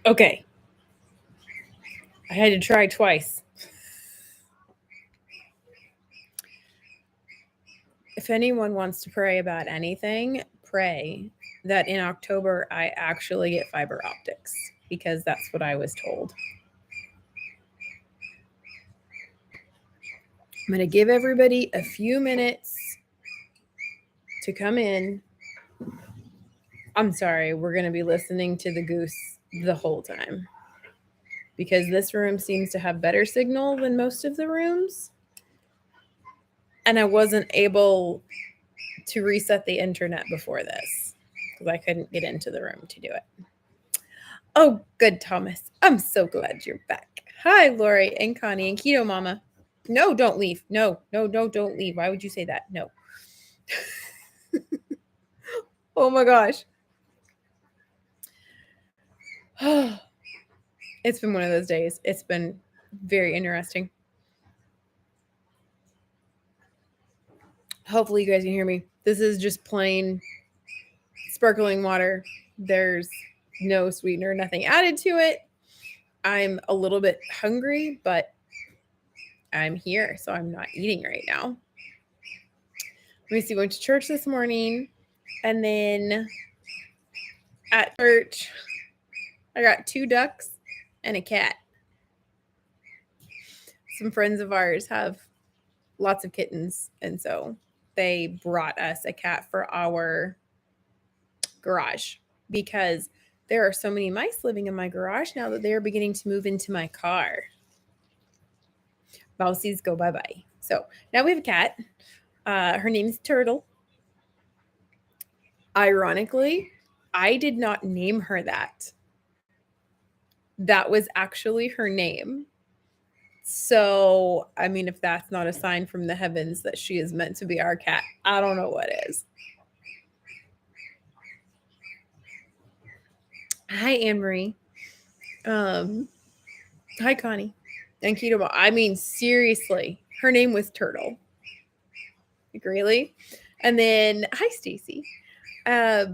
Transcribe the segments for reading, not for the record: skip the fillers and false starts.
Okay. I had to try twice. If anyone wants to pray about anything, pray that in October I actually get fiber optics, because that's what I was told. I'm going to give everybody a few minutes to come in. I'm sorry, we're going to be listening to the goose the whole time, because this room seems to have better signal than most of the rooms. And I wasn't able to reset the internet before this because I couldn't get into the room to do it. Oh, good, Thomas. I'm so glad you're back. Hi, Lori and Connie and Keto Mama. No, don't leave. No, don't leave. Why would you say that? No. Oh my gosh. It's been one of those days. It's been very interesting. Hopefully you guys can hear me. This is just plain sparkling water. There's no sweetener, nothing added to it. I'm a little bit hungry, but I'm here, so I'm not eating right now. Let me see, went to church this morning, and then at church, I got 2 ducks and a cat. Some friends of ours have lots of kittens, and so they brought us a cat for our garage, because there are so many mice living in my garage now that they are beginning to move into my car. Mousies go bye-bye. So now we have a cat. Her name is Turtle. Ironically, I did not name her that. That was actually her name. So, I mean, if that's not a sign from the heavens that she is meant to be our cat, I don't know what is. Hi, Anne-Marie. Hi, Connie. And Keto. I mean, seriously, her name was Turtle. Like, really? And then, hi, Stacy. Hello,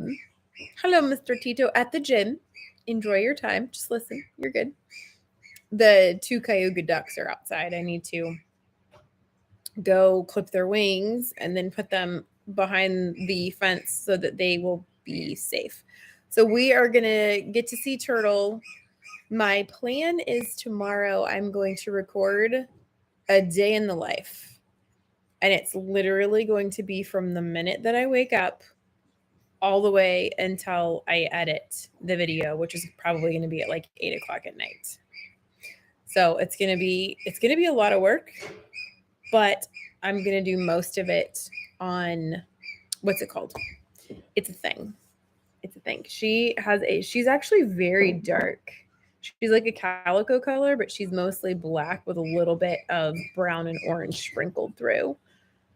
Mr. Tito at the gym. Enjoy your time. Just listen. You're good. The 2 Cayuga ducks are outside. I need to go clip their wings and then put them behind the fence so that they will be safe. So we are going to get to see Turtle. My plan is tomorrow I'm going to record a day in the life. And it's literally going to be from the minute that I wake up all the way until I edit the video, which is probably going to be at like 8 o'clock at night. So it's going to be a lot of work, but I'm going to do most of it on, what's it called? It's a thing. She's actually very dark. She's like a calico color, but she's mostly black with a little bit of brown and orange sprinkled through.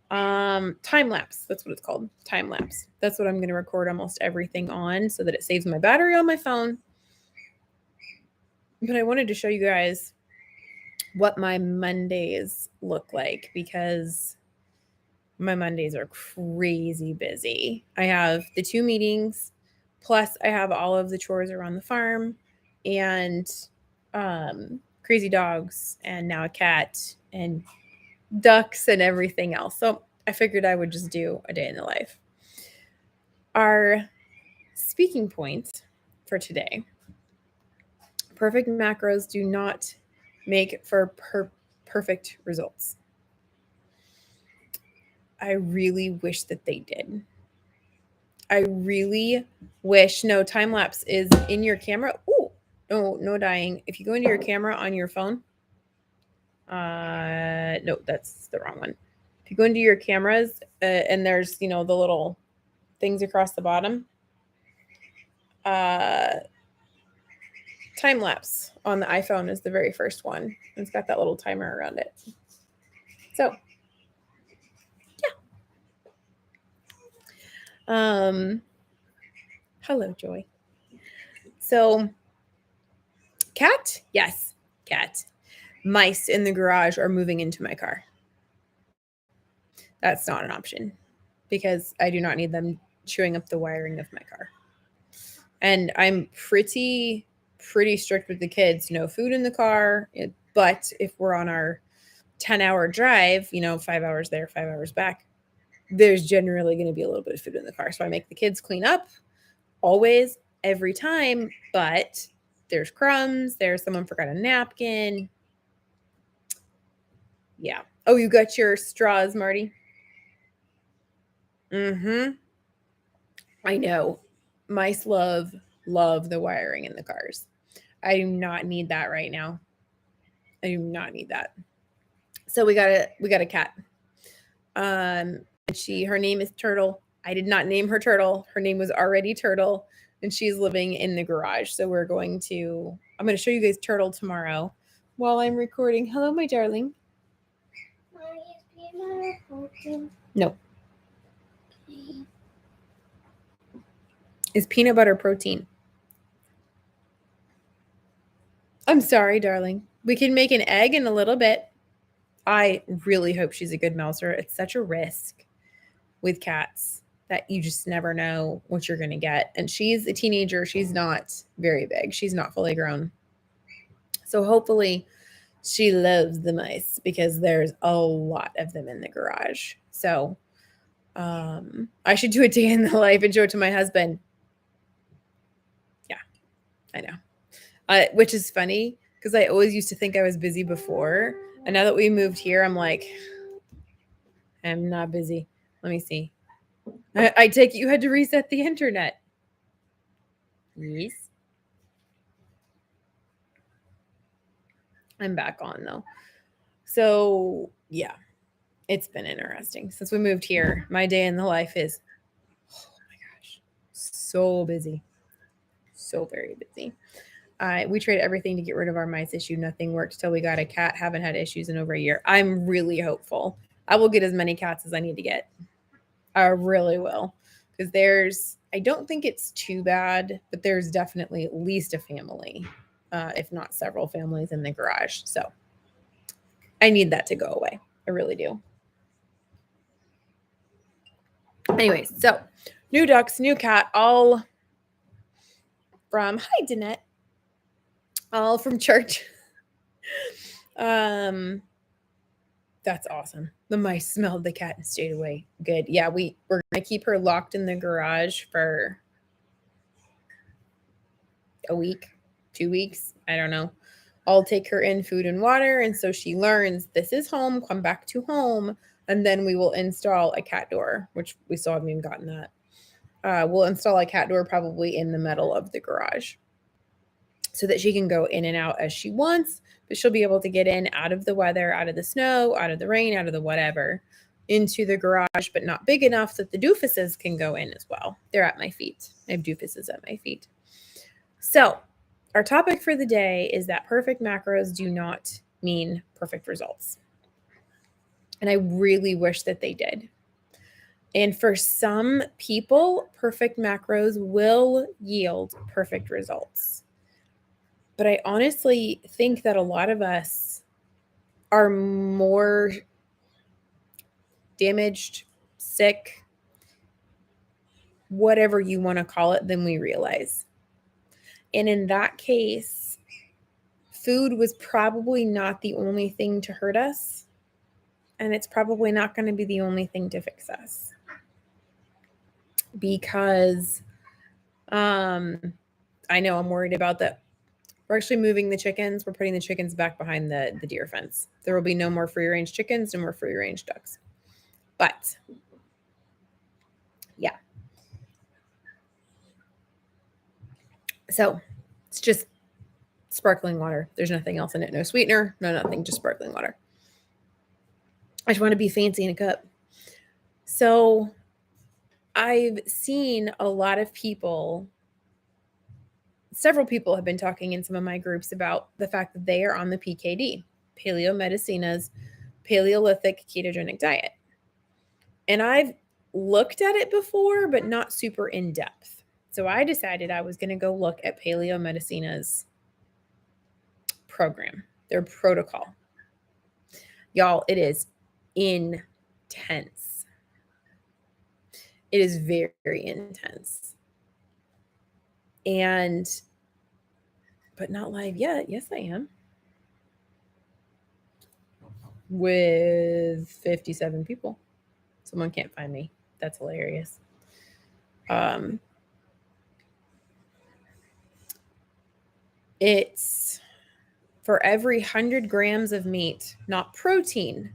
Time lapse, that's what it's called. Time lapse. That's what I'm going to record almost everything on, so that it saves my battery on my phone. But I wanted to show you guys what my Mondays look like, because my Mondays are crazy busy. I have the 2 meetings, plus I have all of the chores around the farm, and crazy dogs, and now a cat, and ducks, and everything else. So I figured I would just do a day in the life. Our speaking point for today: perfect macros do not make for perfect results. I really wish that they did. I really wish. No, time lapse is in your camera. Oh, no dying. If you go into your camera on your phone, no, that's the wrong one. If you go into your cameras, and there's, the little things across the bottom, time lapse on the iPhone is the very first one. It's got that little timer around it. So, yeah. Hello, Joy. So, cat? Yes, cat. Mice in the garage are moving into my car. That's not an option, because I do not need them chewing up the wiring of my car. And I'm pretty pretty strict with the kids. No food in the car. But if we're on our 10-hour drive, 5 hours there, 5 hours back, there's generally going to be a little bit of food in the car. So I make the kids clean up always, every time, but there's crumbs. There's someone forgot a napkin. Yeah. Oh, you got your straws, Marty? Mm-hmm. I know. Mice love the wiring in the cars. I do not need that right now. I do not need that. So we got a cat. And her name is Turtle. I did not name her Turtle. Her name was already Turtle, and she's living in the garage. So I'm going to show you guys Turtle tomorrow while I'm recording. Hello, my darling. No. Is peanut butter protein? I'm sorry, darling. We can make an egg in a little bit. I really hope she's a good mouser. It's such a risk with cats that you just never know what you're going to get. And she's a teenager. She's not very big. She's not fully grown. So hopefully she loves the mice because there's a lot of them in the garage. So I should do a day in the life and show it to my husband. Yeah, I know. Which is funny because I always used to think I was busy before. And now that we moved here, I'm like, I'm not busy. Let me see. I take it you had to reset the internet. Yes. I'm back on though. So yeah, it's been interesting since we moved here. My day in the life is, oh my gosh, so busy. So very busy. We tried everything to get rid of our mice issue. Nothing worked till we got a cat. Haven't had issues in over a year. I'm really hopeful. I will get as many cats as I need to get. I really will. Because I don't think it's too bad, but there's definitely at least a family, if not several families in the garage. So I need that to go away. I really do. Anyways, so new ducks, new cat, all from, hi, Danette, all from church. That's awesome. The mice smelled the cat and stayed away. Good. Yeah, we're gonna keep her locked in the garage for a week, 2 weeks. I don't know. I'll take her in food and water, and so she learns this is home. Come back to home, and then we will install a cat door, which we still haven't even gotten that. We'll install a cat door probably in the middle of the garage, so that she can go in and out as she wants. But she'll be able to get in, out of the weather, out of the snow, out of the rain, out of the whatever, into the garage, but not big enough that the doofuses can go in as well. They're at my feet. I have doofuses at my feet. So our topic for the day is that perfect macros do not mean perfect results. And I really wish that they did. And for some people, perfect macros will yield perfect results. But I honestly think that a lot of us are more damaged, sick, whatever you want to call it, than we realize. And in that case, food was probably not the only thing to hurt us. And it's probably not going to be the only thing to fix us. Because I know I'm worried about that. We're actually moving the chickens. We're putting the chickens back behind the deer fence. There will be no more free-range chickens, no more free-range ducks. But, yeah. So, it's just sparkling water. There's nothing else in it. No sweetener, no nothing, just sparkling water. I just want to be fancy in a cup. So, I've seen a lot of people, several people have been talking in some of my groups about the fact that they are on the PKD, Paleo Medicina's Paleolithic Ketogenic Diet. And I've looked at it before, but not super in depth. So I decided I was going to go look at Paleo Medicina's program, their protocol. Y'all, it is intense. It is very, very intense. But but not live yet. Yes, I am. With 57 people. Someone can't find me. That's hilarious. It's for every 100 grams of meat, not protein,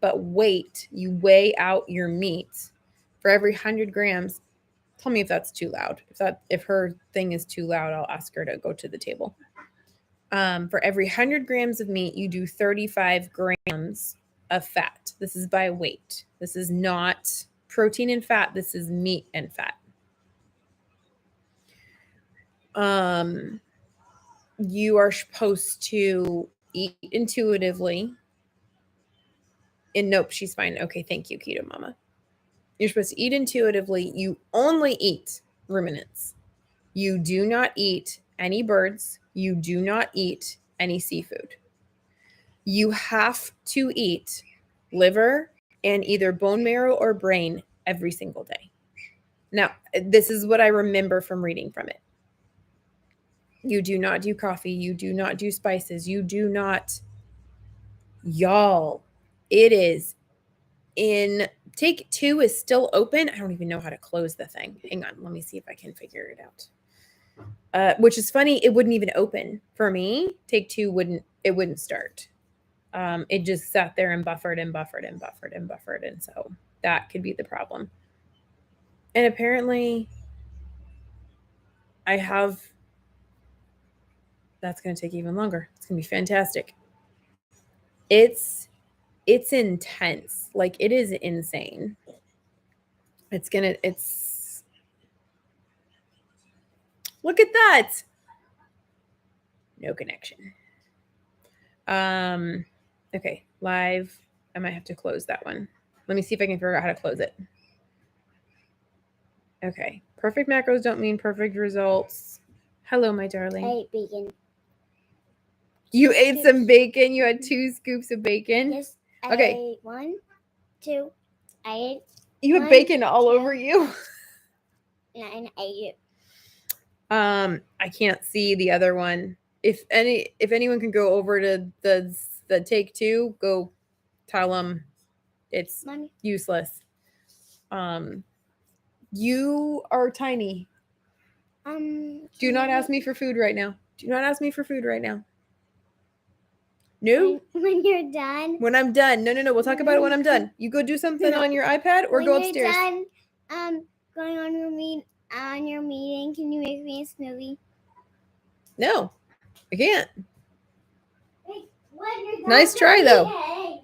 but weight. You weigh out your meat. For every 100 grams, tell me if that's too loud. If her thing is too loud, I'll ask her to go to the table. For every 100 grams of meat, you do 35 grams of fat. This is by weight. This is not protein and fat. This is meat and fat. You are supposed to eat intuitively. And nope, she's fine. Okay, thank you, Keto Mama. You're supposed to eat intuitively. You only eat ruminants. You do not eat any birds. You do not eat any seafood. You have to eat liver and either bone marrow or brain every single day. Now, this is what I remember from reading from it. You do not do coffee. You do not do spices. You do not. Y'all, it is in take 2 is still open. I don't even know how to close the thing. Hang on. Let me see if I can figure it out. Which is funny. It wouldn't even open for me. Take 2 wouldn't start. It just sat there and buffered and buffered and buffered and buffered. And so that could be the problem. And apparently that's going to take even longer. It's going to be fantastic. It's intense. Like, it is insane. Look at that. No connection. Okay, live. I might have to close that one. Let me see if I can figure out how to close it. Okay. Perfect macros don't mean perfect results. Hello, my darling. I ate bacon. You ate some bacon? You had 2 scoops of bacon? Yes. Okay. I ate 1, 2. I ate. You have bacon all over you. And I ate it. I can't see the other one. If anyone can go over to the take 2, go tell them it's Mommy. useless. You are tiny. Do not ask me for food right now. Do not ask me for food right now. No. When you're done. When I'm done. No. We'll talk about it when I'm done. You go do something on your iPad or go upstairs. When you're done, going on your meeting, can you make me a smoothie? No, I can't. Hey, when you're done, nice try though. Hey.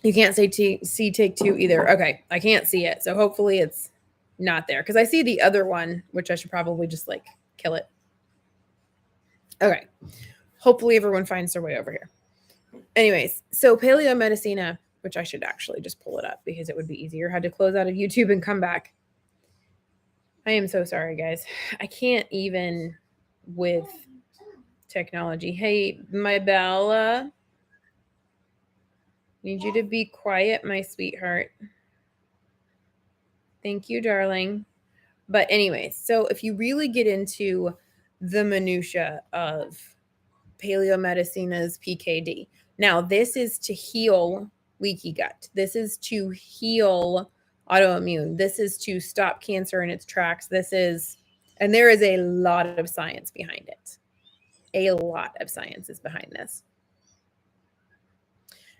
You can't see take 2 either. Okay, I can't see it. So hopefully it's not there because I see the other one, which I should probably just like kill it. Okay. Hopefully everyone finds their way over here. Anyways, so Paleo Medicina, which I should actually just pull it up because it would be easier. Had to close out of YouTube and come back. I am so sorry, guys. I can't even with technology. Hey, my Bella. Need you to be quiet, my sweetheart. Thank you, darling. But anyways, so if you really get into the minutia of Paleo Medicina's PKD, now this is to heal leaky gut. This is to heal autoimmune. This is to stop cancer in its tracks. And there is a lot of science behind it. A lot of science is behind this.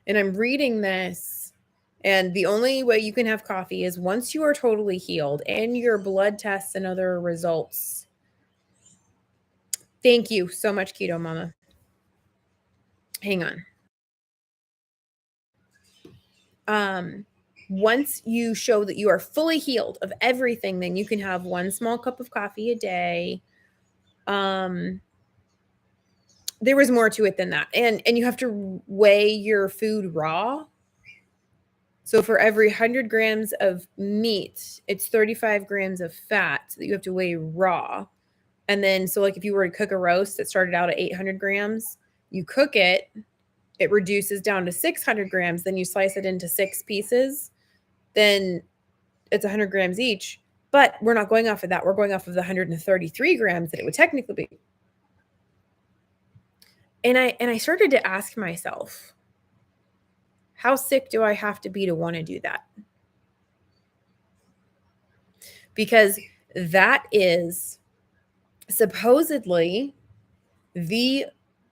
And I'm reading this, and the only way you can have coffee is once you are totally healed and your blood tests and other results. Thank you so much, Keto Mama. Hang on. Once you show that you are fully healed of everything, then you can have 1 small cup of coffee a day. There was more to it than that. And you have to weigh your food raw. So for every 100 grams of meat, it's 35 grams of fat that you have to weigh raw. And then, so like if you were to cook a roast that started out at 800 grams, you cook it, it reduces down to 600 grams. Then you slice it into 6 pieces. Then it's 100 grams each. But we're not going off of that. We're going off of the 133 grams that it would technically be. And I started to ask myself, how sick do I have to be to want to do that? Because that is supposedly the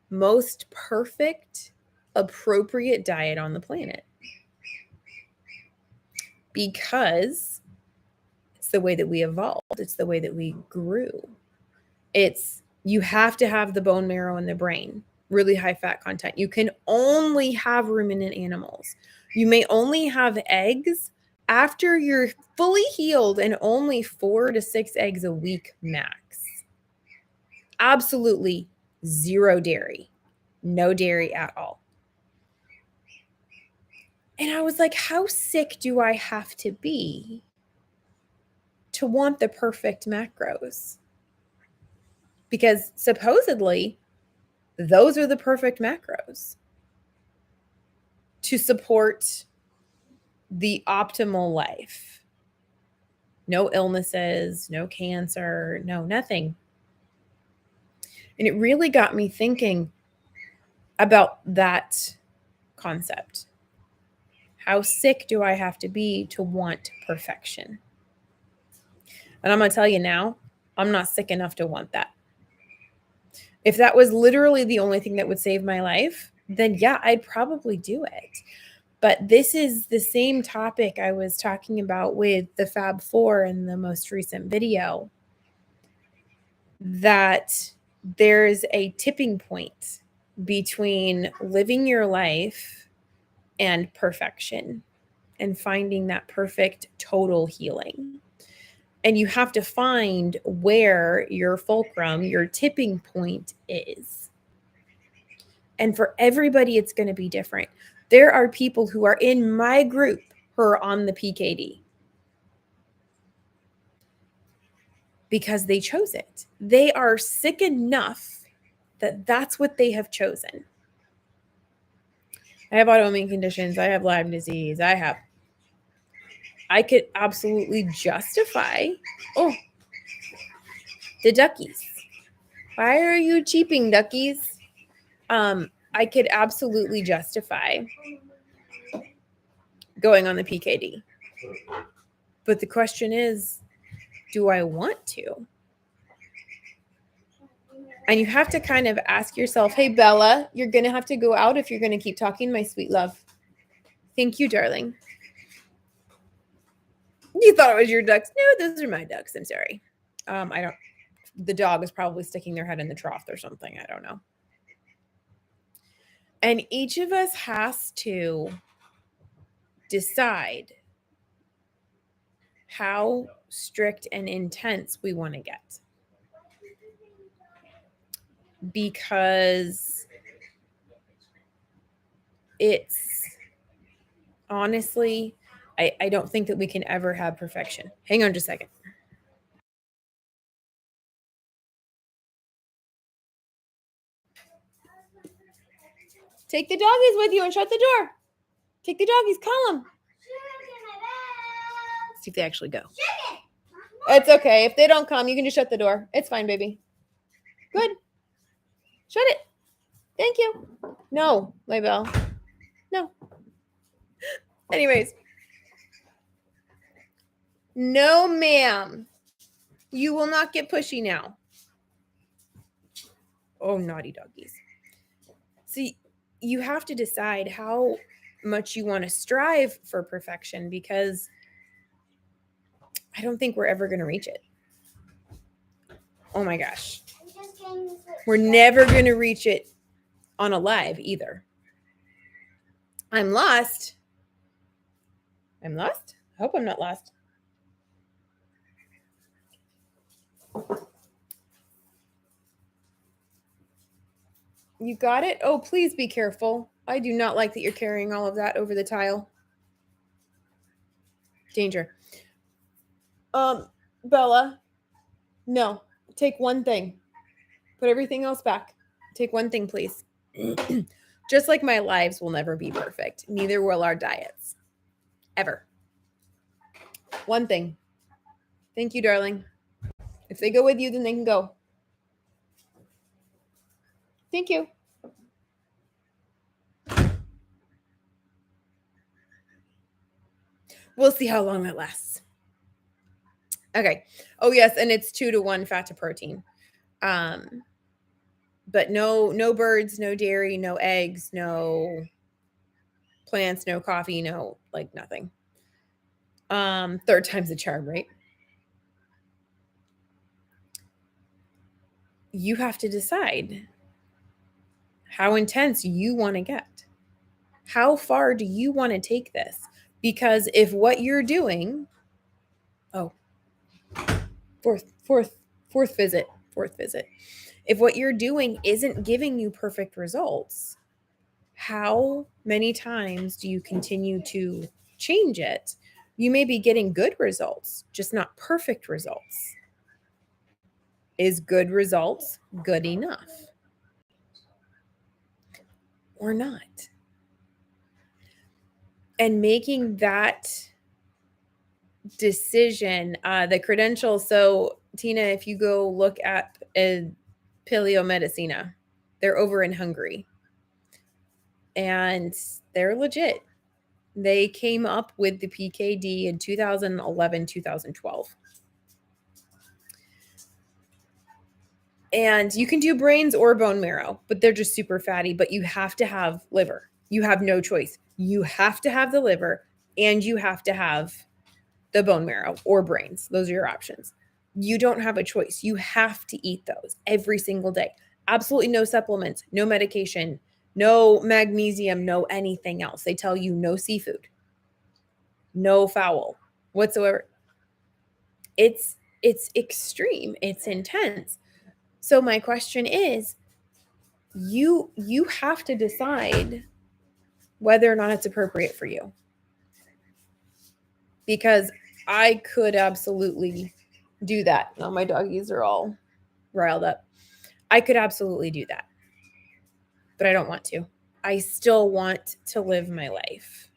most perfect, appropriate diet on the planet. Because it's the way that we evolved. It's the way that we grew. You have to have the bone marrow in the brain, really high fat content. You can only have ruminant animals. You may only have eggs after you're fully healed, and only 4 to 6 eggs a week max. Absolutely zero dairy, no dairy at all. And I was like, how sick do I have to be to want the perfect macros? Because supposedly those are the perfect macros to support the optimal life. No illnesses, no cancer, no nothing. And it really got me thinking about that concept. How sick do I have to be to want perfection? And I'm going to tell you now, I'm not sick enough to want that. If that was literally the only thing that would save my life, then yeah, I'd probably do it. But this is the same topic I was talking about with the Fab Four in the most recent video, that there's a tipping point between living your life and perfection and finding that perfect total healing. And you have to find where your fulcrum, your tipping point is. And for everybody, it's going to be different. There are people who are in my group who are on the PKD because they chose it. They are sick enough that that's what they have chosen. I have autoimmune conditions. I have Lyme disease. I could absolutely justify, the duckies. Why are you cheeping, duckies? I could absolutely justify going on the PKD. But the question is, do I want to? And you have to kind of ask yourself, hey, Bella, you're going to have to go out if you're going to keep talking, my sweet love. Thank you, darling. You thought it was your ducks. No, those are my ducks. I'm sorry. The dog is probably sticking their head in the trough or something. I don't know. And each of us has to decide how strict and intense we want to get. Because it's honestly, I don't think that we can ever have perfection. Hang on just a second. Take the doggies with you and shut the door. Take the doggies, call them. See if they actually go. It's okay. If they don't come, you can just shut the door. It's fine, baby. Good. Shut it. Thank you. No, Maybell. No. Anyways. No, ma'am. You will not get pushy now. Oh, naughty doggies. See, you have to decide how much you want to strive for perfection, because I don't think we're ever going to reach it. Oh my gosh. We're never going to reach it on a live either. I'm lost. I'm lost? I hope I'm not lost. You got it? Oh, please be careful. I do not like that you're carrying all of that over the tile. Danger. Bella, no. Take one thing. Put everything else back. Take one thing, please. Just like my lives will never be perfect, neither will our diets. Ever. One thing. Thank you, darling. If they go with you, then they can go. Thank you. We'll see how long that lasts. Okay. Oh, yes, and it's 2-to-1 fat to protein. But no birds, no dairy, no eggs, no plants, no coffee, no, like, nothing. Third time's the charm, right? You have to decide how intense you want to get. How far do you want to take this? Because if what you're doing, fourth visit. If what you're doing isn't giving you perfect results, how many times do you continue to change it? You may be getting good results, just not perfect results. Is good results good enough? Or not? And making that decision, the credentials. So, Tina, if you go look at Paleo Medicina, they're over in Hungary. And they're legit. They came up with the PKD in 2011, 2012. And you can do brains or bone marrow, but they're just super fatty. But you have to have liver. You have no choice. You have to have the liver and you have to have the bone marrow or brains. Those are your options. You don't have a choice. You have to eat those every single day. Absolutely no supplements, no medication, no magnesium, no anything else. They tell you no seafood, no fowl whatsoever. It's extreme. It's intense. So my question is, you have to decide whether or not it's appropriate for you. Because I could absolutely do that. Now my doggies are all riled up. I could absolutely do that. But I don't want to. I still want to live my life.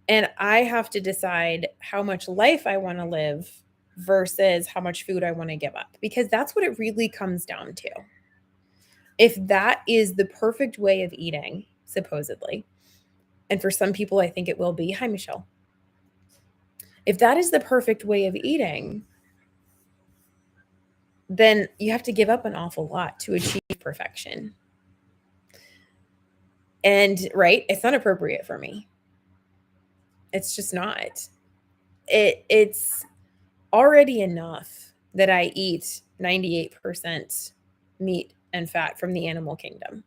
And I have to decide how much life I want to live versus how much food I want to give up. Because that's what it really comes down to. If that is the perfect way of eating, supposedly, and for some people I think it will be. Hi, Michelle. If that is the perfect way of eating, then you have to give up an awful lot to achieve perfection. And right, it's not appropriate for me. It's just not. It's already enough that I eat 98% meat and fat from the animal kingdom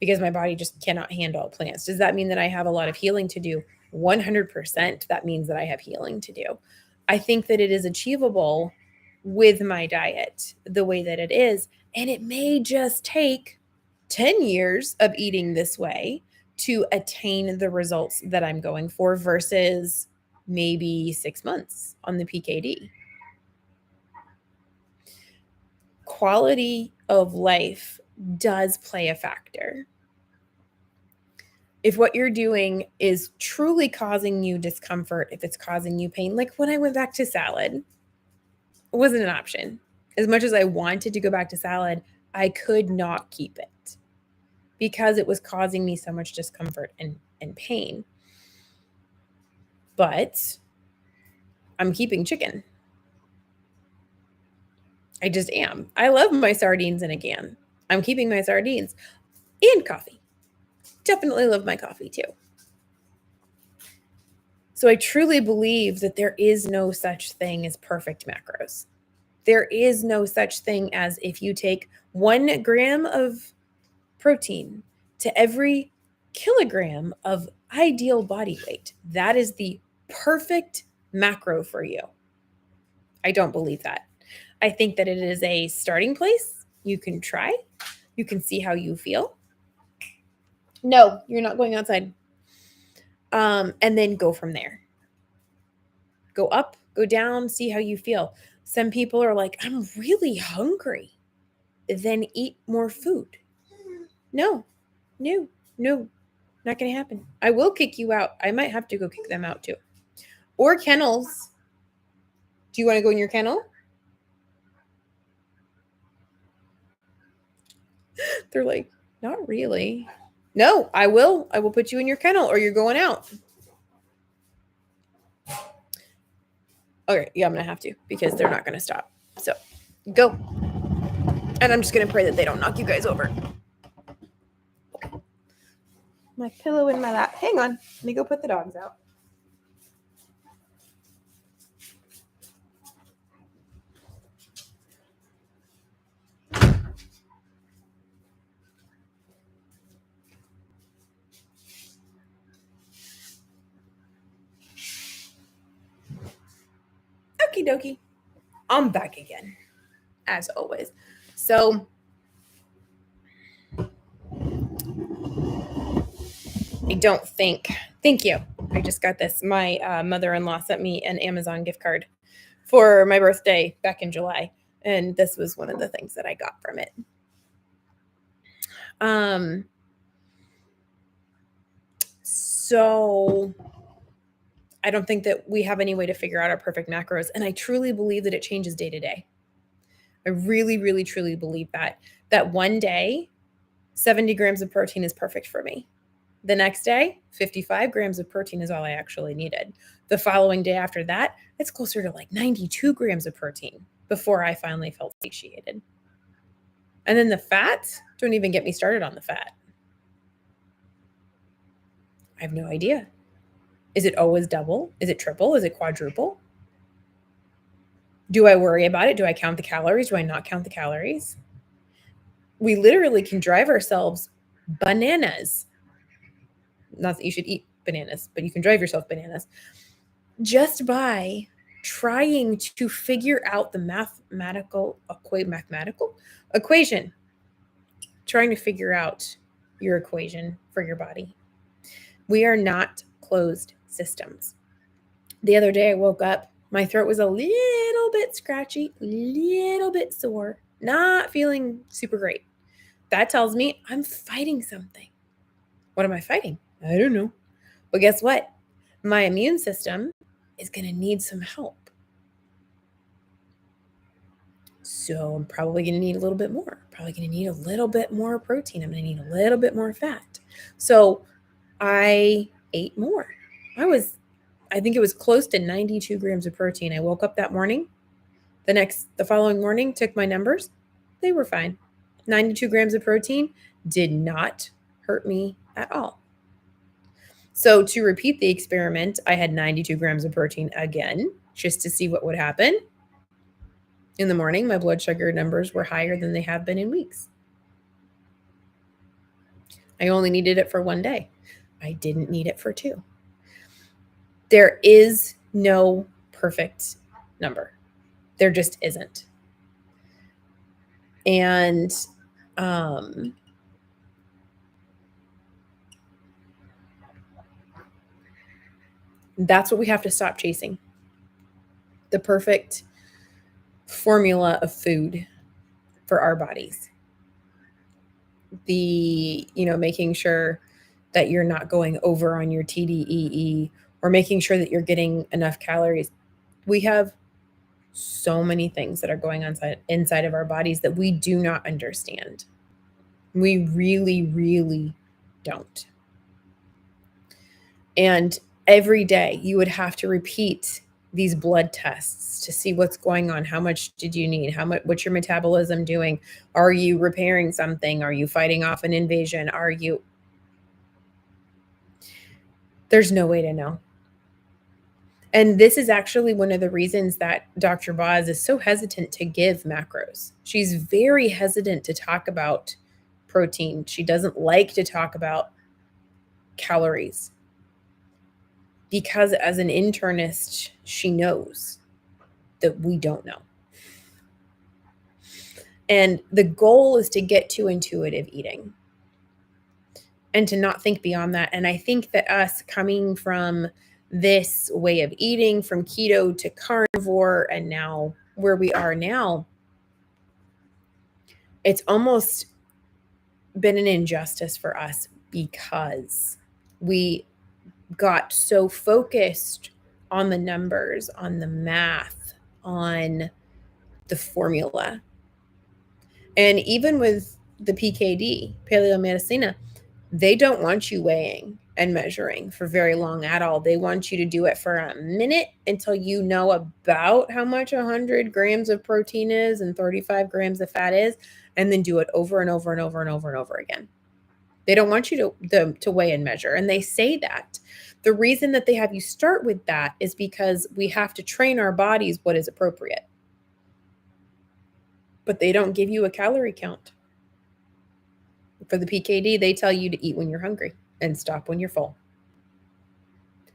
because my body just cannot handle plants. Does that mean that I have a lot of healing to do? 100%. That means that I have healing to do. I think that it is achievable with my diet the way that it is. And it may just take 10 years of eating this way to attain the results that I'm going for versus maybe 6 months on the PKD. Quality of life does play a factor. If what you're doing is truly causing you discomfort, if it's causing you pain, like when I went back to salad, it wasn't an option. As much as I wanted to go back to salad, I could not keep it because it was causing me so much discomfort and pain. But I'm keeping chicken. I just am. I love my sardines in a can. I'm keeping my sardines and coffee. Definitely love my coffee too. So I truly believe that there is no such thing as perfect macros. There is no such thing as if you take 1 gram of protein to every kilogram of ideal body weight. That is the perfect macro for you. I don't believe that. I think that it is a starting place. You can try. You can see how you feel. No, you're not going outside. And then go from there. Go up, go down, see how you feel. Some people are like, I'm really hungry. Then eat more food. No, not going to happen. I will kick you out. I might have to go kick them out too. Or kennels. Do you want to go in your kennel? They're like, not really. No, I will. I will put you in your kennel or you're going out. Okay, yeah, I'm going to have to because they're not going to stop. So go. And I'm just going to pray that they don't knock you guys over. My pillow in my lap. Hang on. Let me go put the dogs out. Okie dokie. I'm back again, as always. So I don't think, thank you. I just got this. My mother-in-law sent me an Amazon gift card for my birthday back in July. And this was one of the things that I got from it. So I don't think that we have any way to figure out our perfect macros. And I truly believe that it changes day to day. I really, really, truly believe that one day, 70 grams of protein is perfect for me. The next day, 55 grams of protein is all I actually needed. The following day after that, it's closer to like 92 grams of protein before I finally felt satiated. And then the fat, don't even get me started on the fat. I have no idea. Is it always double? Is it triple? Is it quadruple? Do I worry about it? Do I count the calories? Do I not count the calories? We literally can drive ourselves bananas. Not that you should eat bananas, but you can drive yourself bananas just by trying to figure out the mathematical equation, trying to figure out your equation for your body. We are not closed systems. The other day I woke up, my throat was a little bit scratchy, little bit sore, not feeling super great. That tells me I'm fighting something. What am I fighting? I don't know. But guess what? My immune system is going to need some help. So I'm probably going to need a little bit more. Probably going to need a little bit more protein. I'm going to need a little bit more fat. So I ate more. I think it was close to 92 grams of protein. I woke up that morning. The following morning, took my numbers. They were fine. 92 grams of protein did not hurt me at all. So to repeat the experiment, I had 92 grams of protein again, just to see what would happen. In the morning, my blood sugar numbers were higher than they have been in weeks. I only needed it for one day. I didn't need it for two. There is no perfect number. There just isn't. And that's what we have to stop chasing. The perfect formula of food for our bodies. Making sure that you're not going over on your TDEE or making sure that you're getting enough calories. We have so many things that are going on inside of our bodies that we do not understand. We really, really don't. And every day you would have to repeat these blood tests to see what's going on. How much did you need? What's your metabolism doing? Are you repairing something? Are you fighting off an invasion? There's no way to know. And this is actually one of the reasons that Dr. Boz is so hesitant to give macros. She's very hesitant to talk about protein. She doesn't like to talk about calories because as an internist, she knows that we don't know. And the goal is to get to intuitive eating and to not think beyond that. And I think that us coming from this way of eating, from keto to carnivore, and now where we are now, it's almost been an injustice for us because we got so focused on the numbers, on the math, on the formula. And even with the PKD, paleomedicina, they don't want you weighing and measuring for very long at all. They want you to do it for a minute until you know about how much 100 grams of protein is and 35 grams of fat is, and then do it over and over and over and over and over again. They don't want you to weigh and measure. And they say that. The reason that they have you start with that is because we have to train our bodies what is appropriate. But they don't give you a calorie count. For the PKD, they tell you to eat when you're hungry and stop when you're full.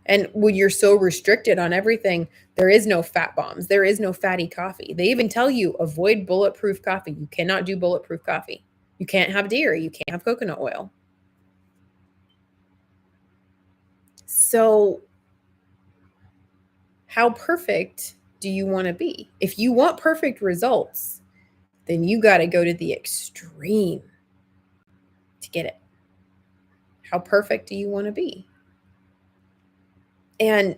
And when you're so restricted on everything, there is no fat bombs. There is no fatty coffee. They even tell you avoid bulletproof coffee. You cannot do bulletproof coffee. You can't have dairy. You can't have coconut oil. So how perfect do you want to be? If you want perfect results, then you got to go to the extreme to get it. How perfect do you want to be? And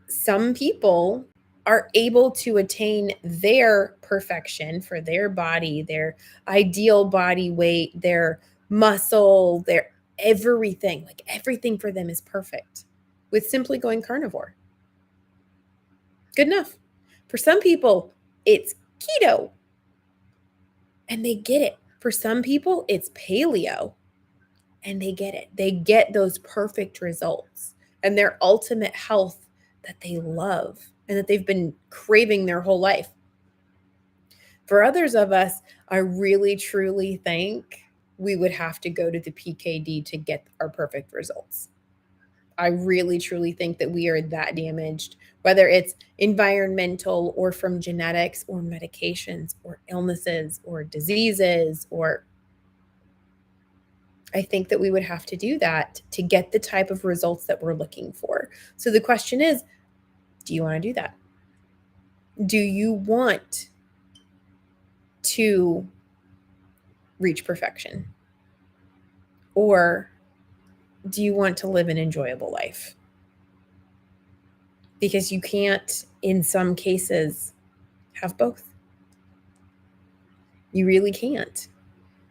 some people are able to attain their perfection for their body, their ideal body weight, their muscle, their everything. Like everything for them is perfect with simply going carnivore. Good enough. For some people, it's keto and they get it. For some people, it's paleo and they get it. They get those perfect results and their ultimate health that they love and that they've been craving their whole life. For others of us, I really, truly think we would have to go to the PKD to get our perfect results. I really, truly think that we are that damaged, whether it's environmental or from genetics or medications or illnesses or diseases, or I think that we would have to do that to get the type of results that we're looking for. So the question is, do you want to do that? Do you want to reach perfection? Or do you want to live an enjoyable life? Because you can't, in some cases, have both. You really can't.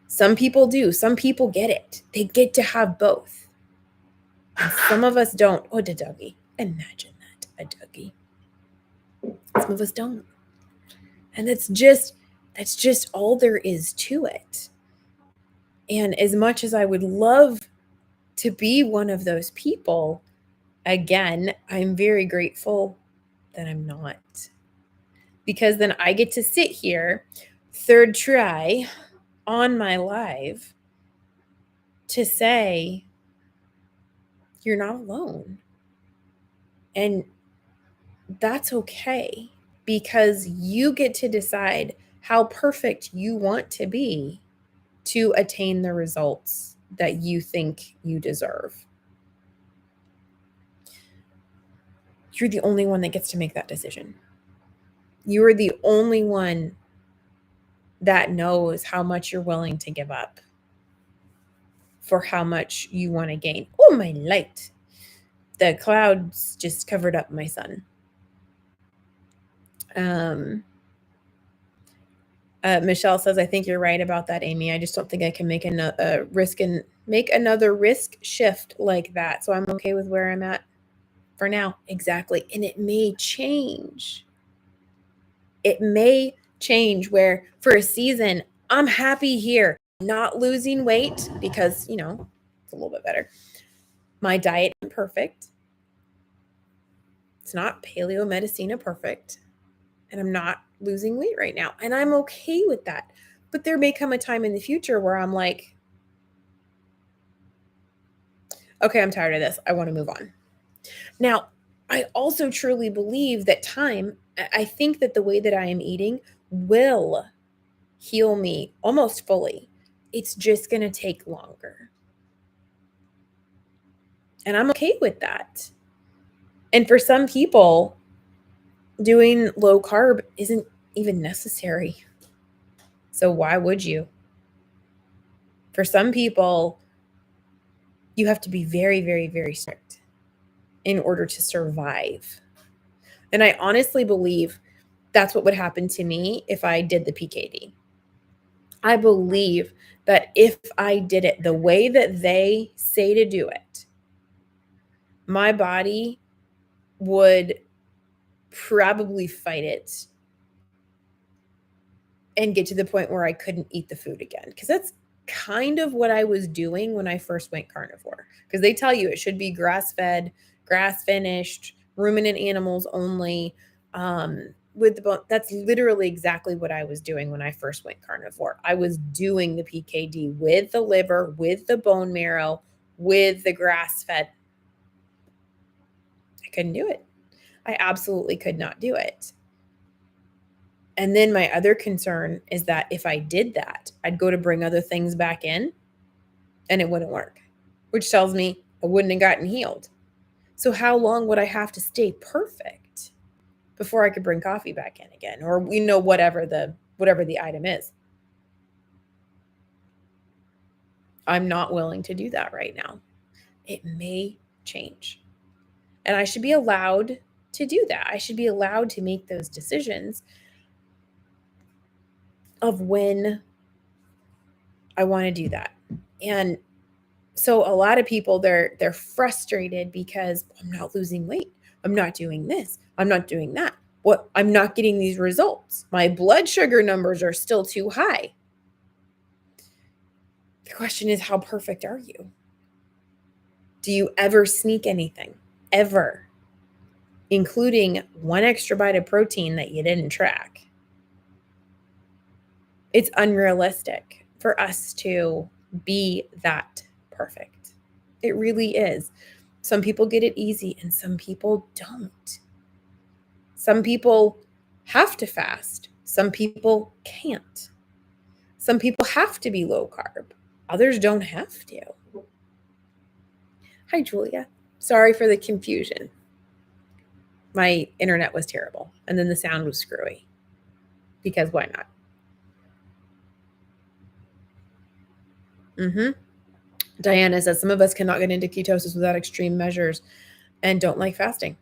Some people do. Some people get it. They get to have both. And some of us don't. Oh, the doggy. Imagine that, a doggy. Some of us don't. And that's just all there is to it. And as much as I would love to be one of those people, again, I'm very grateful that I'm not. Because then I get to sit here, third try on my live, to say, you're not alone. And that's okay, because you get to decide how perfect you want to be to attain the results that you think you deserve. You're the only one that gets to make that decision. You are the only one that knows how much you're willing to give up for how much you want to gain. Oh, my light. The clouds just covered up my sun. Michelle says, I think you're right about that, Amy. I just don't think I can make another risk shift like that. So I'm okay with where I'm at for now. Exactly. And it may change. It may change where for a season, I'm happy here, not losing weight because, it's a little bit better. My diet isn't perfect. It's not paleo medicina perfect. And I'm not losing weight right now. And I'm okay with that. But there may come a time in the future where I'm like, okay, I'm tired of this. I want to move on. Now, I also truly believe that I think that the way that I am eating will heal me almost fully. It's just going to take longer. And I'm okay with that. And for some people, doing low carb isn't even necessary. So why would you? For some people, you have to be very, very, very strict in order to survive. And I honestly believe That's what would happen to me if I did the PKD. I believe that if I did it the way that they say to do it, my body would probably fight it and get to the point where I couldn't eat the food again. Because that's kind of what I was doing when I first went carnivore. Because they tell you it should be grass-fed, grass-finished, ruminant animals only. With the bone, that's literally exactly what I was doing when I first went carnivore. I was doing the PKD with the liver, with the bone marrow, with the grass-fed. I couldn't do it. I absolutely could not do it. And then my other concern is that if I did that, I'd go to bring other things back in and it wouldn't work, which tells me I wouldn't have gotten healed. So how long would I have to stay perfect before I could bring coffee back in again? Or, whatever the item is. I'm not willing to do that right now. It may change. And I should be allowed to do that. I should be allowed to make those decisions of when I want to do that. And so a lot of people, they're frustrated because I'm not losing weight. I'm not doing this. I'm not doing that. I'm not getting these results. My blood sugar numbers are still too high. The question is, how perfect are you? Do you ever sneak anything? Ever? Including one extra bite of protein that you didn't track. It's unrealistic for us to be that perfect. It really is. Some people get it easy and some people don't. Some people have to fast. Some people can't. Some people have to be low carb. Others don't have to. Hi, Julia. Sorry for the confusion. My internet was terrible and then the sound was screwy. Because why not? Diana says some of us cannot get into ketosis without extreme measures and don't like fasting.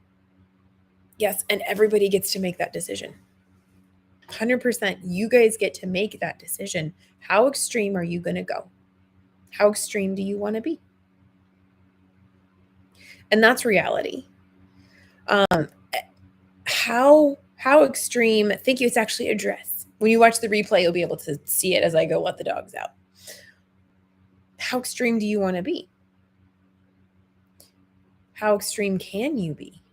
Yes, and everybody gets to make that decision. 100%. You guys get to make that decision. How extreme are you going to go? How extreme do you want to be? And that's reality. How extreme? Thank you. It's actually a dress. When you watch the replay, you'll be able to see it as I go let the dogs out. How extreme do you want to be? How extreme can you be?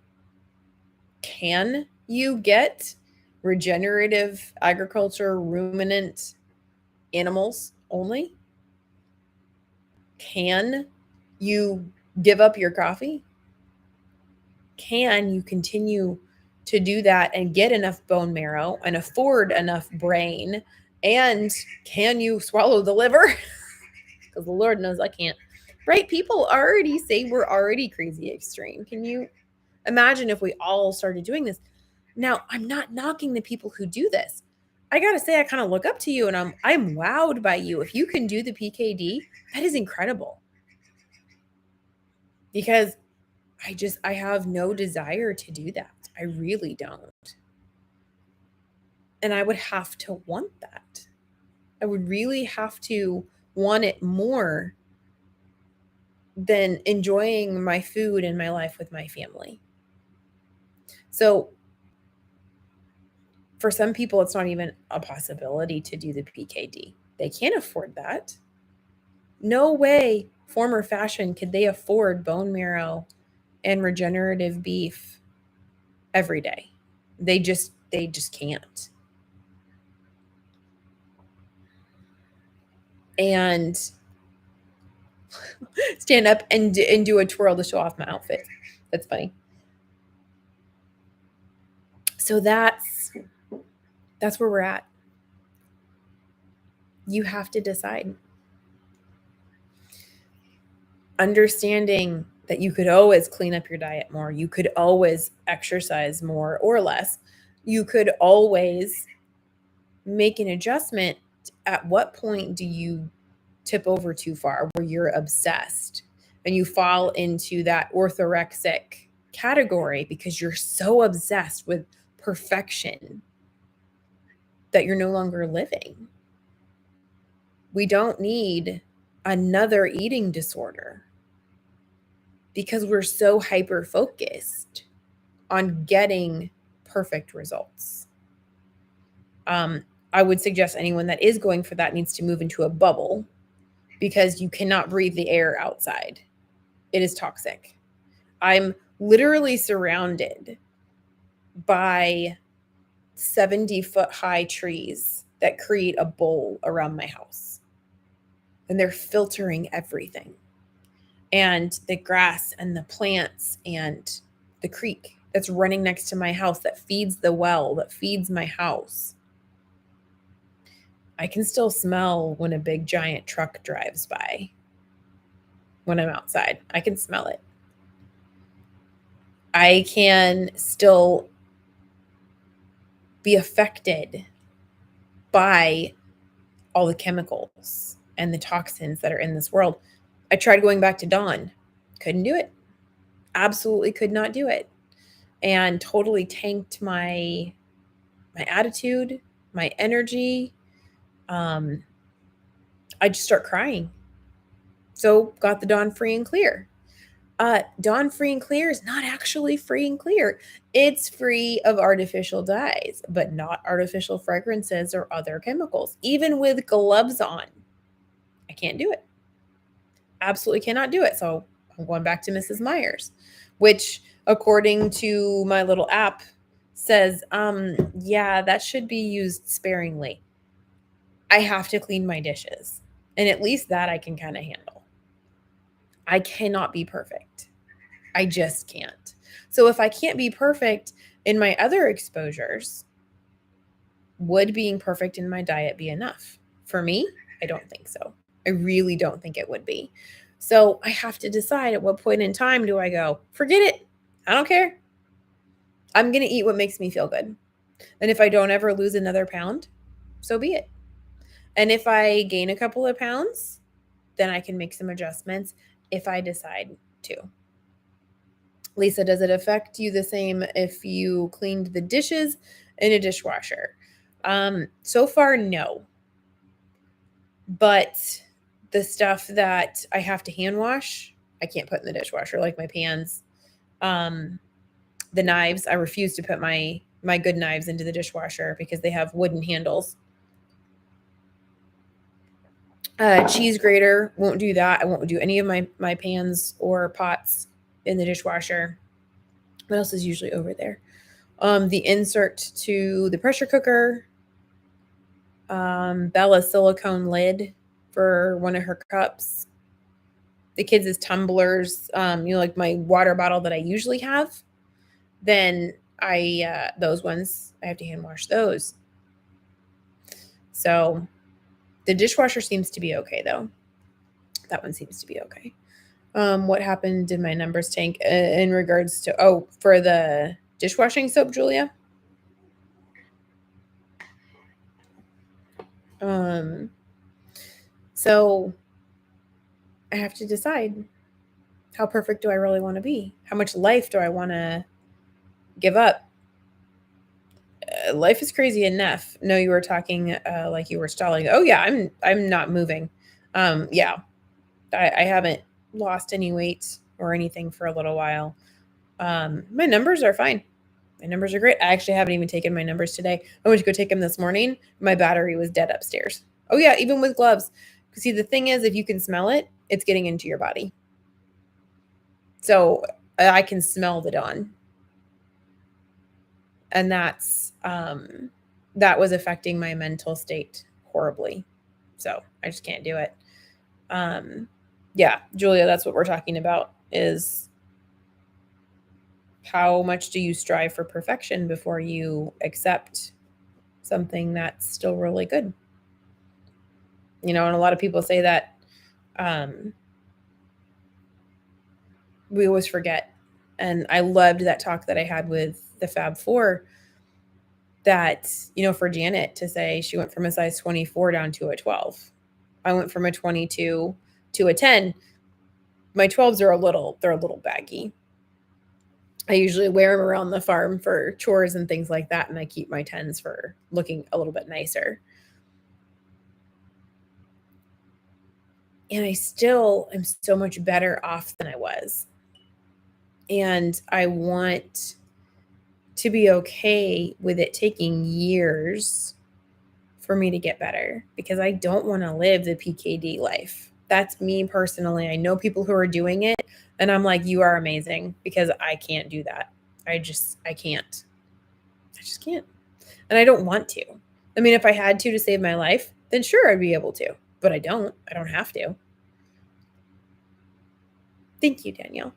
Can you get regenerative agriculture, ruminant animals only? Can you give up your coffee? Can you continue to do that and get enough bone marrow and afford enough brain? And can you swallow the liver? Because the Lord knows I can't. Right? People already say we're already crazy extreme. Can you imagine if we all started doing this? Now, I'm not knocking the people who do this. I got to say, I kind of look up to you and I'm wowed by you. If you can do the PKD, that is incredible. Because I have no desire to do that. I really don't. And I would have to want that. I would really have to want it more than enjoying my food and my life with my family. So for some people, it's not even a possibility to do the PKD. They can't afford that. No way, form or fashion, could they afford bone marrow and regenerative beef every day. They just can't. And stand up and do a twirl to show off my outfit. That's funny. So that's where we're at. You have to decide. Understanding that you could always clean up your diet more. You could always exercise more or less. You could always make an adjustment. At what point do you tip over too far where you're obsessed and you fall into that orthorexic category because you're so obsessed with perfection? that you're no longer living. We don't need another eating disorder because we're so hyper focused on getting perfect results. I would suggest anyone that is going for that needs to move into a bubble because you cannot breathe the air outside. It is toxic. I'm literally surrounded by 70-foot high trees that create a bowl around my house. And they're filtering everything. And the grass and the plants and the creek that's running next to my house that feeds the well, that feeds my house. I can still smell when a big giant truck drives by when I'm outside. I can smell it. I can still be affected by all the chemicals and the toxins that are in this world. I tried going back to Dawn. Couldn't do it. Absolutely could not do it. And totally tanked my attitude, my energy. I just start crying. So got the Dawn Free and Clear. Dawn Free and Clear is not actually free and clear. It's free of artificial dyes, but not artificial fragrances or other chemicals. Even with gloves on, I can't do it. Absolutely cannot do it. So I'm going back to Mrs. Myers, which according to my little app says, yeah, that should be used sparingly. I have to clean my dishes. And at least that I can kind of handle. I cannot be perfect. I just can't. So if I can't be perfect in my other exposures, would being perfect in my diet be enough? For me, I don't think so. I really don't think it would be. So I have to decide at what point in time do I go, forget it. I don't care. I'm going to eat what makes me feel good. And if I don't ever lose another pound, so be it. And if I gain a couple of pounds, then I can make some adjustments if I decide to. Lisa, does it affect you the same if you cleaned the dishes in a dishwasher? So far, no. But the stuff that I have to hand wash, I can't put in the dishwasher, like my pans. The knives, I refuse to put my good knives into the dishwasher because they have wooden handles. Cheese grater, won't do that. I won't do any of my pans or pots in the dishwasher. What else is usually over there? The insert to the pressure cooker. Bella's silicone lid for one of her cups. The kids' tumblers, like my water bottle that I usually have. Then those ones, I have to hand wash those. So the dishwasher seems to be okay, though. That one seems to be okay. What happened in my numbers tank in regards to, for the dishwashing soap, Julia? So I have to decide, how perfect do I really want to be? How much life do I want to give up? Life is crazy enough. No, you were talking like you were stalling. Oh yeah, I'm not moving. Yeah, I haven't lost any weight or anything for a little while. My numbers are fine. My numbers are great. I actually haven't even taken my numbers today. I went to go take them this morning. My battery was dead upstairs. Oh yeah, even with gloves. See, the thing is, if you can smell it, it's getting into your body. So I can smell the dawn. And that was affecting my mental state horribly. So I just can't do it. Yeah, Julia, that's what we're talking about, is how much do you strive for perfection before you accept something that's still really good? And a lot of people say that we always forget. And I loved that talk that I had with the Fab Four, that, for Janet to say she went from a size 24 down to a 12. I went from a 22 to a 10. My 12s are a little baggy. I usually wear them around the farm for chores and things like that, and I keep my 10s for looking a little bit nicer. And I still am so much better off than I was. And I want to be okay with it taking years for me to get better, because I don't want to live the PKD life. That's me personally. I know people who are doing it, and I'm like, you are amazing, because I can't do that. I can't. I just can't. And I don't want to. I mean, if I had to save my life, then sure, I'd be able to, but I don't. I don't have to. Thank you, Danielle.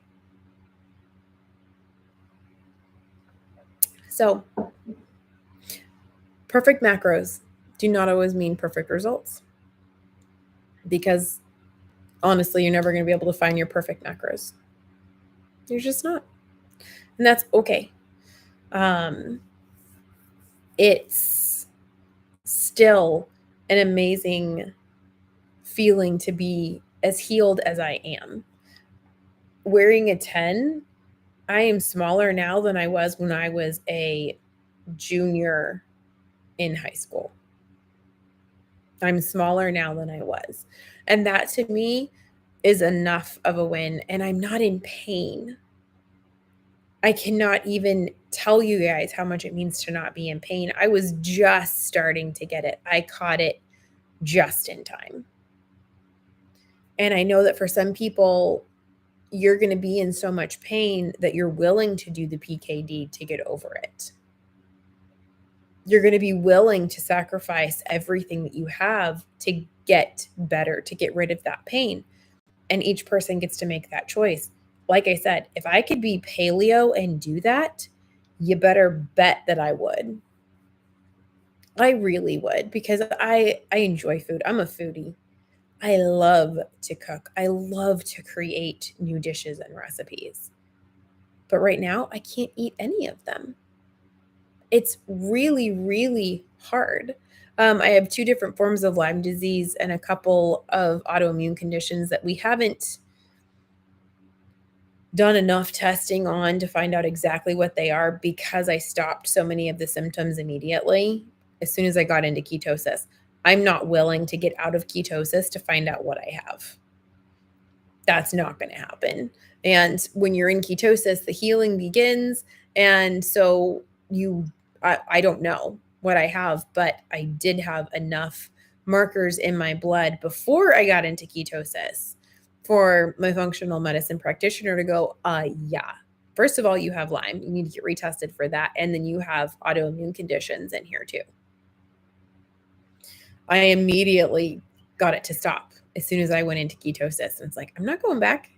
So, perfect macros do not always mean perfect results, because honestly, you're never going to be able to find your perfect macros. You're just not. And that's okay. It's still an amazing feeling to be as healed as I am. Wearing a 10, I am smaller now than I was when I was a junior in high school. I'm smaller now than I was. And that to me is enough of a win. And I'm not in pain. I cannot even tell you guys how much it means to not be in pain. I was just starting to get it. I caught it just in time. And I know that for some people, you're going to be in so much pain that you're willing to do the PKD to get over it. You're going to be willing to sacrifice everything that you have to get better, to get rid of that pain. And each person gets to make that choice. Like I said, if I could be paleo and do that, you better bet that I would. I really would, because I enjoy food. I'm a foodie. I love to cook. I love to create new dishes and recipes. But right now, I can't eat any of them. It's really, really hard. I have 2 different forms of Lyme disease and a couple of autoimmune conditions that we haven't done enough testing on to find out exactly what they are, because I stopped so many of the symptoms immediately as soon as I got into ketosis. I'm not willing to get out of ketosis to find out what I have. That's not going to happen. And when you're in ketosis, the healing begins. And so I don't know what I have, but I did have enough markers in my blood before I got into ketosis for my functional medicine practitioner to go, yeah, first of all, you have Lyme. You need to get retested for that. And then you have autoimmune conditions in here too. I immediately got it to stop as soon as I went into ketosis. And it's like, I'm not going back.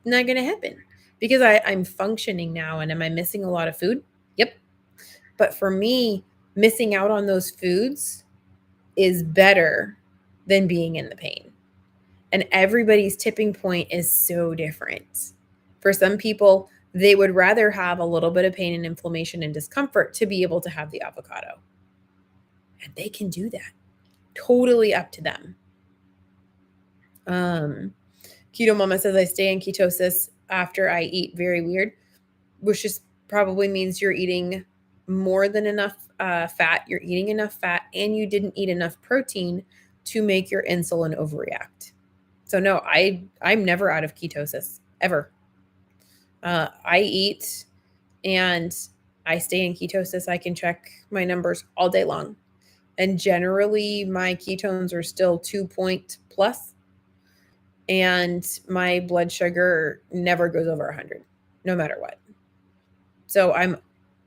Not going to happen, because I'm functioning now. And am I missing a lot of food? Yep. But for me, missing out on those foods is better than being in the pain. And everybody's tipping point is so different. For some people, they would rather have a little bit of pain and inflammation and discomfort to be able to have the avocado. And they can do that. Totally up to them. Keto Mama says, I stay in ketosis after I eat. Very weird, which just probably means you're eating more than enough fat. You're eating enough fat, and you didn't eat enough protein to make your insulin overreact. So no, I'm never out of ketosis, ever. I eat and I stay in ketosis. I can check my numbers all day long. And generally my ketones are still 2 point plus. And my blood sugar never goes over 100, no matter what. So I'm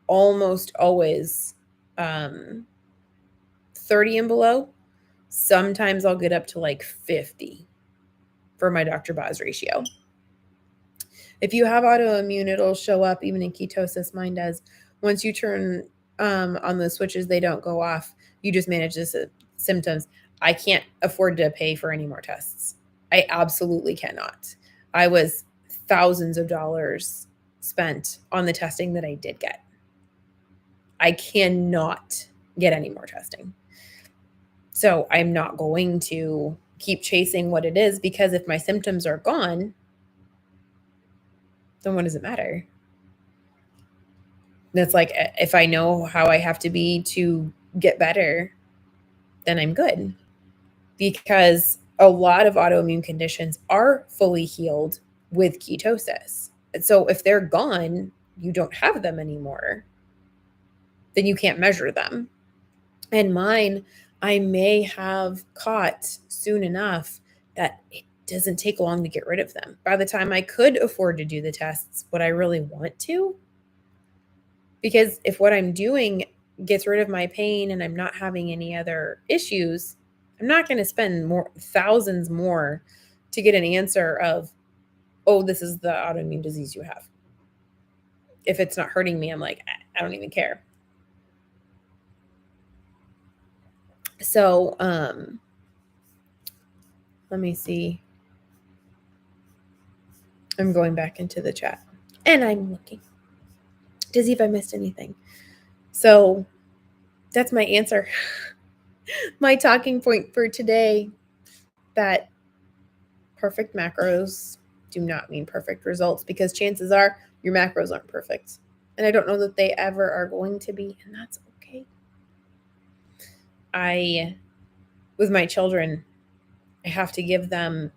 almost always 30 and below. Sometimes I'll get up to like 50 for my Dr. Boz ratio. If you have autoimmune, it'll show up even in ketosis. Mine does. Once you turn on the switches, they don't go off. You just manage the symptoms. I can't afford to pay for any more tests. I absolutely cannot. I was thousands of dollars spent on the testing that I did get. I cannot get any more testing. So I'm not going to keep chasing what it is, because if my symptoms are gone, then what does it matter? That's like, if I know how I have to be to get better, then I'm good. Because a lot of autoimmune conditions are fully healed with ketosis. And so if they're gone, you don't have them anymore, then you can't measure them. And mine, I may have caught soon enough that it doesn't take long to get rid of them. By the time I could afford to do the tests, would I really want to? Because if what I'm doing gets rid of my pain and I'm not having any other issues, I'm not going to spend thousands more to get an answer of, oh, this is the autoimmune disease you have. If it's not hurting me, I'm like, I don't even care. So, let me see. I'm going back into the chat and I'm looking to see if I missed anything. So that's my answer. My talking point for today, that perfect macros do not mean perfect results, because chances are your macros aren't perfect. And I don't know that they ever are going to be, and that's okay. With my children, I have to give them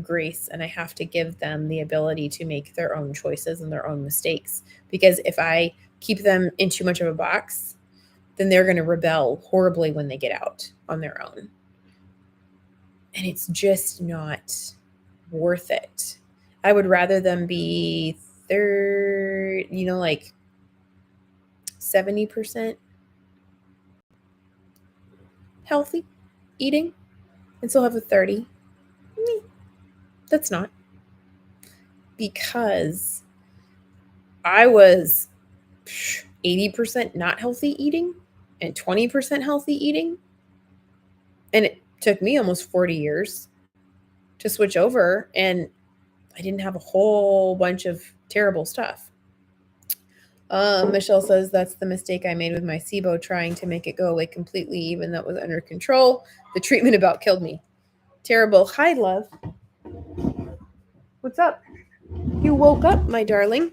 grace, and I have to give them the ability to make their own choices and their own mistakes. Because if I keep them in too much of a box, then they're going to rebel horribly when they get out on their own. And it's just not worth it. I would rather them be 70% healthy eating and still have a 30. That's not. Because I was 80% not healthy eating and 20% healthy eating. And it took me almost 40 years to switch over, and I didn't have a whole bunch of terrible stuff. Michelle says that's the mistake I made with my SIBO, trying to make it go away completely, even though it was under control. The treatment about killed me. Terrible. Hi, love. What's up? You woke up, my darling.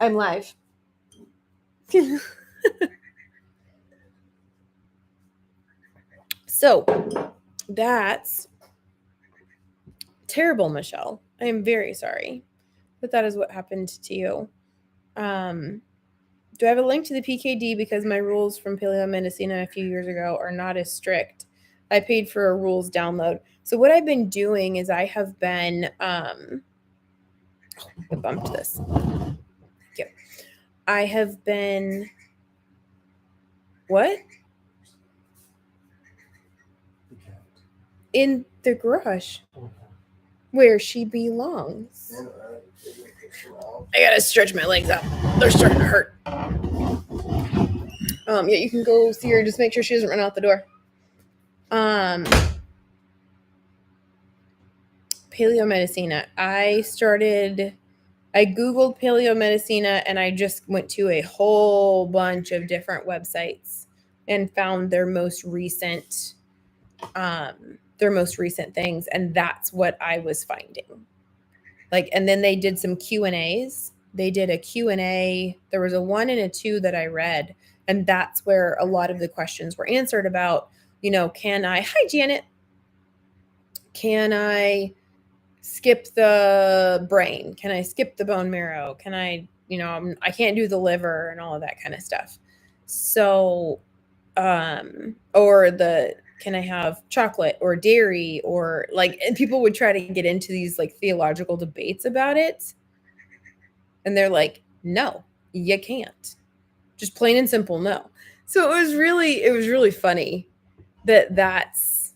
I'm live. So that's terrible, Michelle. I am very sorry that is what happened to you. Do I have a link to the PKD? Because my rules from Paleo Medicina a few years ago are not as strict. I paid for a rules download. So what I've been doing is I have been, I bumped this. Thank you. I have been, what? In the garage where she belongs. I gotta stretch my legs out. They're starting to hurt. Yeah, you can go see her. Just make sure she doesn't run out the door. Paleo Medicina. I Googled Paleo Medicina, and I just went to a whole bunch of different websites and found their most recent things. And that's what I was finding. And then they did some Q&As. They did a Q&A. There was a 1 and a 2 that I read. And that's where a lot of the questions were answered about, hi, Janet. Can I skip the brain? Can I skip the bone marrow? Can I, I can't do the liver and all of that kind of stuff. So, can I have chocolate or dairy or and people would try to get into these theological debates about it. And they're like, no, you can't. Just plain and simple, no. So it was really funny that's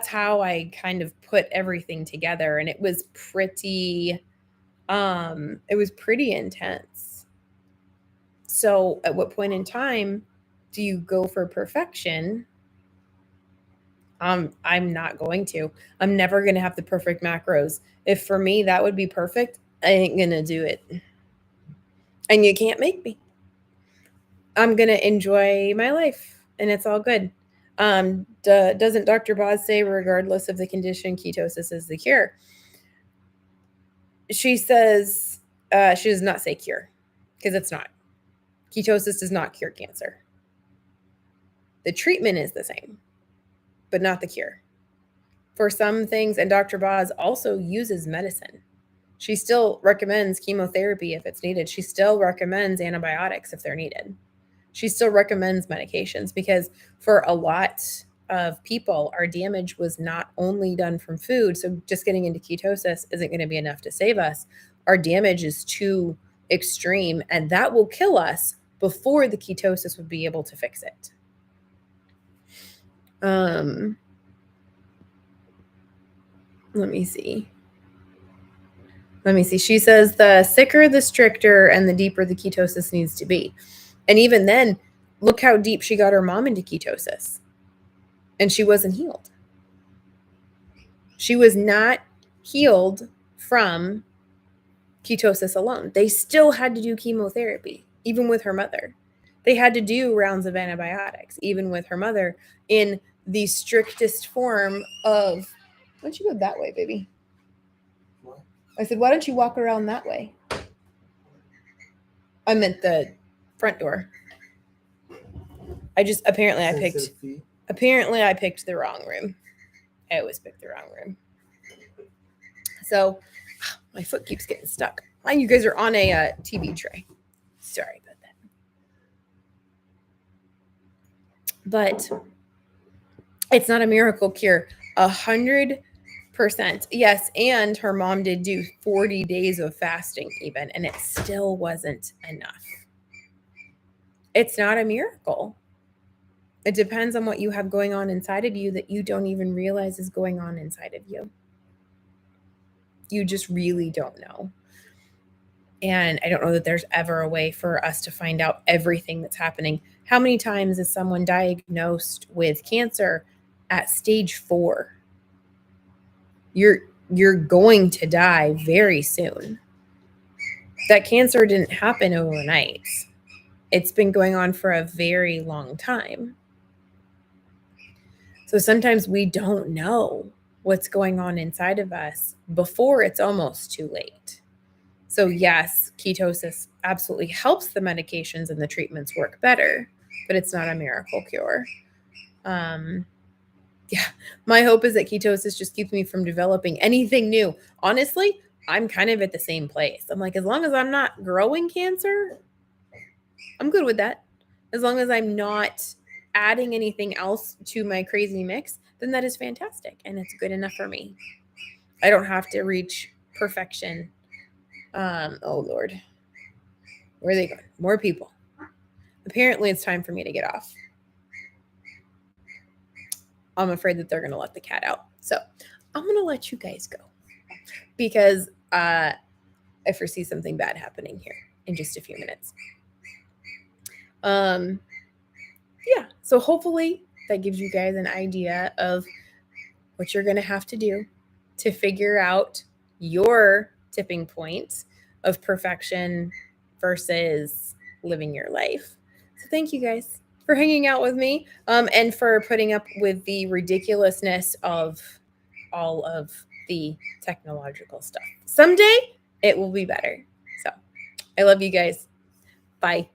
how I kind of put everything together. And it was pretty intense. So at what point in time do you go for perfection? I'm not going to. I'm never going to have the perfect macros. If for me that would be perfect, I ain't going to do it. And you can't make me. I'm going to enjoy my life, and it's all good. Doesn't Dr. Boz say, regardless of the condition, ketosis is the cure? She says, she does not say cure, because it's not. Ketosis does not cure cancer. The treatment is the same, but not the cure. For some things, and Dr. Boz also uses medicine. She still recommends chemotherapy if it's needed. She still recommends antibiotics if they're needed. She still recommends medications because for a lot of people, our damage was not only done from food. So just getting into ketosis isn't going to be enough to save us. Our damage is too extreme, and that will kill us before the ketosis would be able to fix it. Let me see. She says the sicker, the stricter, and the deeper the ketosis needs to be. And even then, look how deep she got her mom into ketosis. And she wasn't healed. She was not healed from ketosis alone. They still had to do chemotherapy, even with her mother. They had to do rounds of antibiotics, even with her mother, in the strictest form of, why don't you go that way, baby? What? I said, why don't you walk around that way? I meant the front door. Apparently I picked the wrong room. I always pick the wrong room. So my foot keeps getting stuck. You guys are on a TV tray. Sorry about that. But it's not a miracle cure. 100%. Yes, and her mom did do 40 days of fasting even, and it still wasn't enough. It's not a miracle. It depends on what you have going on inside of you that you don't even realize is going on inside of you. You just really don't know. And I don't know that there's ever a way for us to find out everything that's happening. How many times is someone diagnosed with cancer at stage 4? You're going to die very soon. That cancer didn't happen overnight. It's been going on for a very long time. So sometimes we don't know what's going on inside of us before it's almost too late. So yes, ketosis absolutely helps the medications and the treatments work better, but it's not a miracle cure. Yeah, my hope is that ketosis just keeps me from developing anything new. Honestly, I'm kind of at the same place. I'm like, as long as I'm not growing cancer, I'm good with that. As long as I'm not adding anything else to my crazy mix, then that is fantastic. And it's good enough for me. I don't have to reach perfection. Oh, Lord. Where are they going? More people. Apparently, it's time for me to get off. I'm afraid that they're going to let the cat out. So I'm going to let you guys go because I foresee something bad happening here in just a few minutes. Yeah, so hopefully that gives you guys an idea of what you're going to have to do to figure out your tipping point of perfection versus living your life. So thank you guys for hanging out with me and for putting up with the ridiculousness of all of the technological stuff. Someday it will be better. So I love you guys. Bye.